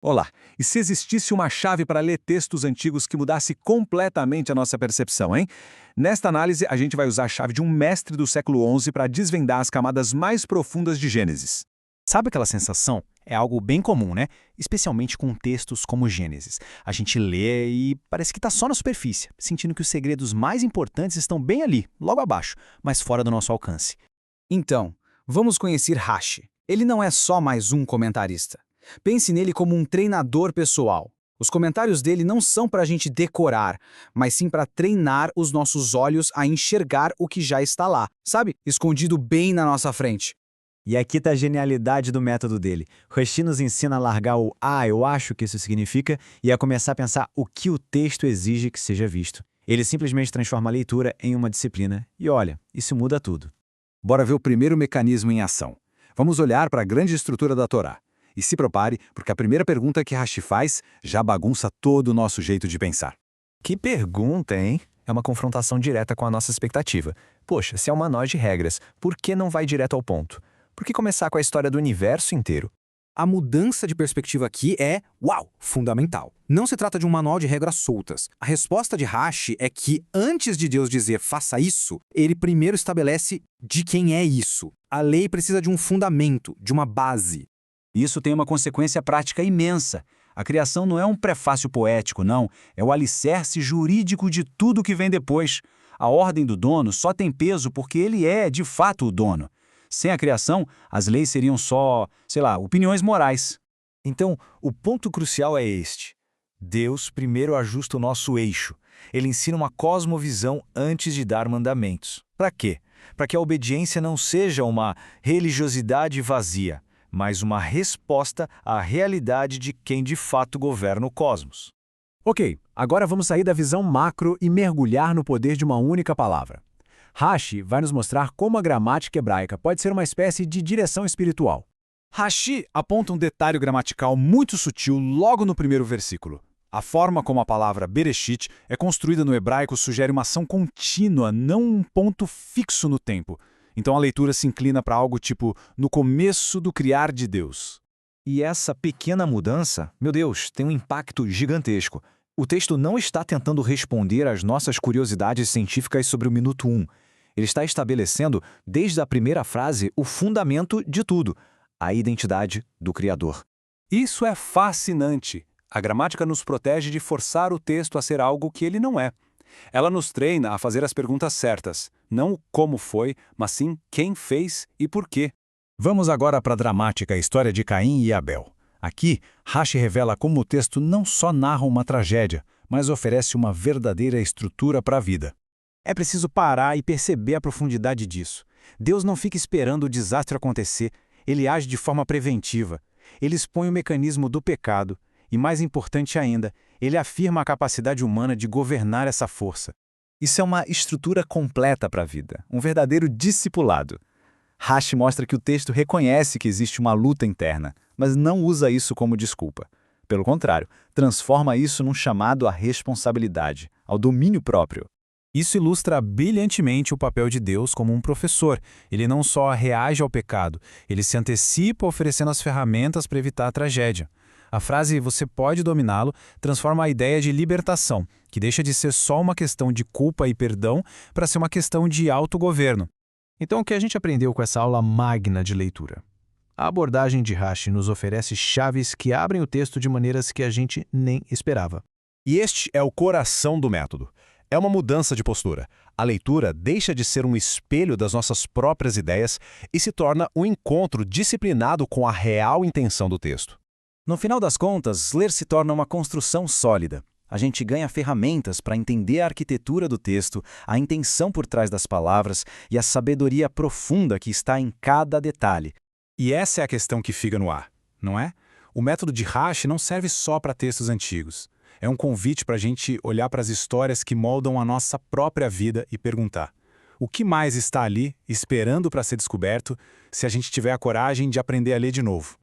Olá! E se existisse uma chave para ler textos antigos que mudasse completamente a nossa percepção, hein? Nesta análise, a gente vai usar a chave de um mestre do século XI para desvendar as camadas mais profundas de Gênesis. Sabe aquela sensação? É algo bem comum, né? Especialmente com textos como Gênesis. A gente lê e parece que está só na superfície, sentindo que os segredos mais importantes estão bem ali, logo abaixo, mas fora do nosso alcance. Então, vamos conhecer Rashi. Ele não é só mais um comentarista. Pense nele como um treinador pessoal. Os comentários dele não são para a gente decorar, mas sim para treinar os nossos olhos a enxergar o que já está lá, sabe? Escondido bem na nossa frente. E aqui está a genialidade do método dele. Rashi nos ensina a largar o eu acho que isso significa e a começar a pensar o que o texto exige que seja visto. Ele simplesmente transforma a leitura em uma disciplina e olha, isso muda tudo. Bora ver o primeiro mecanismo em ação. Vamos olhar para a grande estrutura da Torá. E se prepare, porque a primeira pergunta que Rashi faz já bagunça todo o nosso jeito de pensar. Que pergunta, hein? É uma confrontação direta com a nossa expectativa. Poxa, se é uma manual de regras, por que não vai direto ao ponto? Por que começar com a história do universo inteiro? A mudança de perspectiva aqui é, fundamental. Não se trata de um manual de regras soltas. A resposta de Rashi é que, antes de Deus dizer faça isso, ele primeiro estabelece de quem é isso. A lei precisa de um fundamento, de uma base. Isso tem uma consequência prática imensa. A criação não é um prefácio poético, não. É o alicerce jurídico de tudo que vem depois. A ordem do dono só tem peso porque ele é, de fato, o dono. Sem a criação, as leis seriam só, opiniões morais. Então, o ponto crucial é este. Deus primeiro ajusta o nosso eixo. Ele ensina uma cosmovisão antes de dar mandamentos. Para quê? Para que a obediência não seja uma religiosidade vazia, mas uma resposta à realidade de quem de fato governa o cosmos. Ok, agora vamos sair da visão macro e mergulhar no poder de uma única palavra. Rashi vai nos mostrar como a gramática hebraica pode ser uma espécie de direção espiritual. Rashi aponta um detalhe gramatical muito sutil logo no primeiro versículo. A forma como a palavra Bereshit é construída no hebraico sugere uma ação contínua, não um ponto fixo no tempo. Então a leitura se inclina para algo tipo no começo do criar de Deus. E essa pequena mudança, meu Deus, tem um impacto gigantesco. O texto não está tentando responder às nossas curiosidades científicas sobre o minuto 1. Ele está estabelecendo, desde a primeira frase, o fundamento de tudo, a identidade do Criador. Isso é fascinante. A gramática nos protege de forçar o texto a ser algo que ele não é. Ela nos treina a fazer as perguntas certas, não o como foi, mas sim quem fez e por quê. Vamos agora para a dramática história de Caim e Abel. Aqui, Rashi revela como o texto não só narra uma tragédia, mas oferece uma verdadeira estrutura para a vida. É preciso parar e perceber a profundidade disso. Deus não fica esperando o desastre acontecer, ele age de forma preventiva. Ele expõe o mecanismo do pecado e, mais importante ainda, ele afirma a capacidade humana de governar essa força. Isso é uma estrutura completa para a vida, um verdadeiro discipulado. Rashi mostra que o texto reconhece que existe uma luta interna, mas não usa isso como desculpa. Pelo contrário, transforma isso num chamado à responsabilidade, ao domínio próprio. Isso ilustra brilhantemente o papel de Deus como um professor. Ele não só reage ao pecado, ele se antecipa oferecendo as ferramentas para evitar a tragédia. A frase "você pode dominá-lo" transforma a ideia de libertação, que deixa de ser só uma questão de culpa e perdão para ser uma questão de autogoverno. Então, o que a gente aprendeu com essa aula magna de leitura? A abordagem de Rashi nos oferece chaves que abrem o texto de maneiras que a gente nem esperava. E este é o coração do método. É uma mudança de postura. A leitura deixa de ser um espelho das nossas próprias ideias e se torna um encontro disciplinado com a real intenção do texto. No final das contas, ler se torna uma construção sólida. A gente ganha ferramentas para entender a arquitetura do texto, a intenção por trás das palavras e a sabedoria profunda que está em cada detalhe. E essa é a questão que fica no ar, não é? O método de Rashi não serve só para textos antigos. É um convite para a gente olhar para as histórias que moldam a nossa própria vida e perguntar: o que mais está ali, esperando para ser descoberto, se a gente tiver a coragem de aprender a ler de novo?